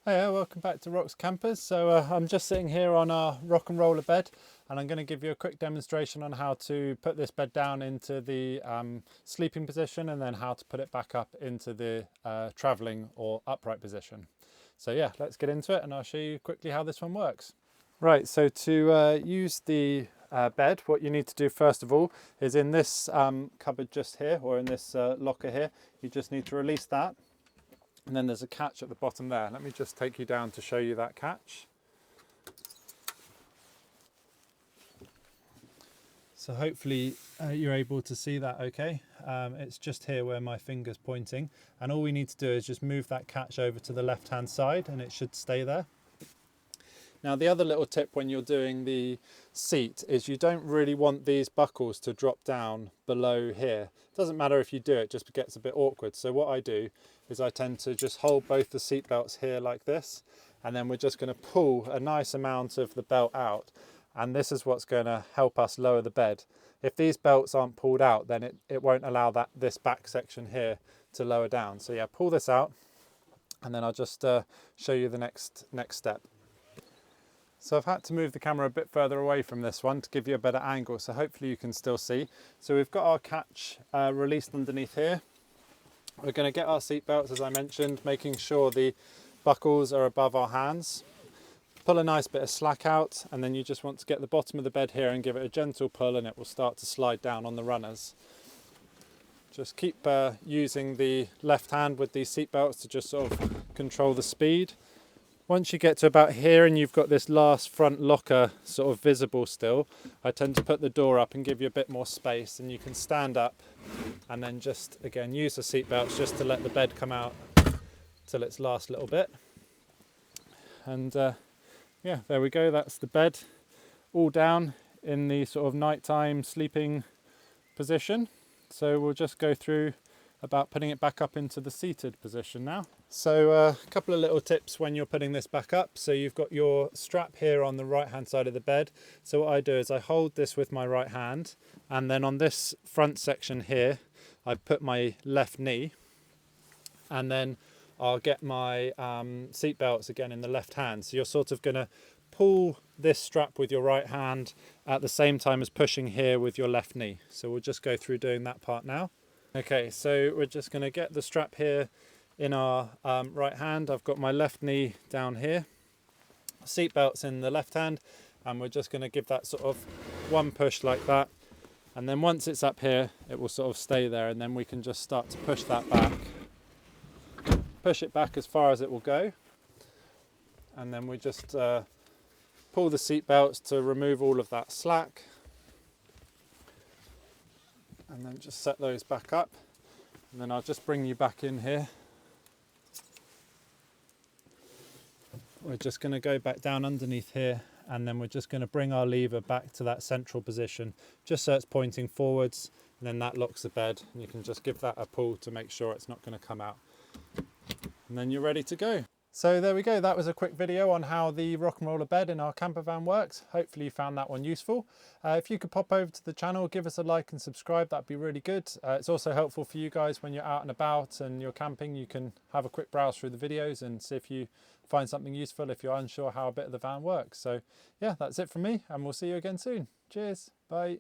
Hey, welcome back to Rocks Campers. I'm just sitting here on our rock and roller bed, and I'm going to give you a quick demonstration on how to put this bed down into the sleeping position, and then how to put it back up into the traveling or upright position. So yeah, let's get into it and I'll show you quickly how this one works. Right, so to use the bed, what you need to do first of all is in this cupboard just here, or in this locker here, you just need to release that. And then there's a catch at the bottom there. Let me just take you down to show you that catch. So hopefully you're able to see that okay. It's just here where my finger's pointing. And all we need to do is just move that catch over to the left-hand side and it should stay there. Now the other little tip when you're doing the seat is you don't really want these buckles to drop down below here. It doesn't matter if you do it, just gets a bit awkward. So what I do is I tend to just hold both the seat belts here like this, and then we're just going to pull a nice amount of the belt out, and this is what's going to help us lower the bed. If these belts aren't pulled out, then it won't allow this back section here to lower down. So yeah, pull this out, and then I'll just show you the next step. So I've had to move the camera a bit further away from this one to give you a better angle, so hopefully you can still see. So we've got our catch released underneath here. We're going to get our seat belts, as I mentioned, making sure the buckles are above our hands. Pull a nice bit of slack out, and then you just want to get the bottom of the bed here and give it a gentle pull, and it will start to slide down on the runners. Just keep using the left hand with these seat belts to just sort of control the speed. Once you get to about here and you've got this last front locker sort of visible still, I tend to put the door up and give you a bit more space, and you can stand up and then just again use the seat belts just to let the bed come out till its last little bit. And yeah, there we go, that's the bed all down in the sort of nighttime sleeping position. So we'll just go through about putting it back up into the seated position now. So a couple of little tips when you're putting this back up. So you've got your strap here on the right hand side of the bed. So what I do is I hold this with my right hand, and then on this front section here I put my left knee, and then I'll get my seat belts again in the left hand. So you're sort of going to pull this strap with your right hand at the same time as pushing here with your left knee. So we'll just go through doing that part now. Okay, so we're just going to get the strap here in our right hand. I've got my left knee down here, seat belts in the left hand, and we're just going to give that sort of one push like that, and then once it's up here it will sort of stay there, and then we can just start to push that back, push it back as far as it will go, and then we just pull the seat belts to remove all of that slack, and then just set those back up, and then I'll just bring you back in here. We're just going to go back down underneath here, and then we're just going to bring our lever back to that central position just so it's pointing forwards, and then that locks the bed, and you can just give that a pull to make sure it's not going to come out, and then you're ready to go. So there we go, that was a quick video on how the rock and roller bed in our camper van works. Hopefully you found that one useful. If you could pop over to the channel, give us a like and subscribe, that'd be really good. It's also helpful for you guys when you're out and about and you're camping. You can have a quick browse through the videos and see if you find something useful if you're unsure how a bit of the van works. So yeah, that's it from me, and we'll see you again soon. Cheers, bye.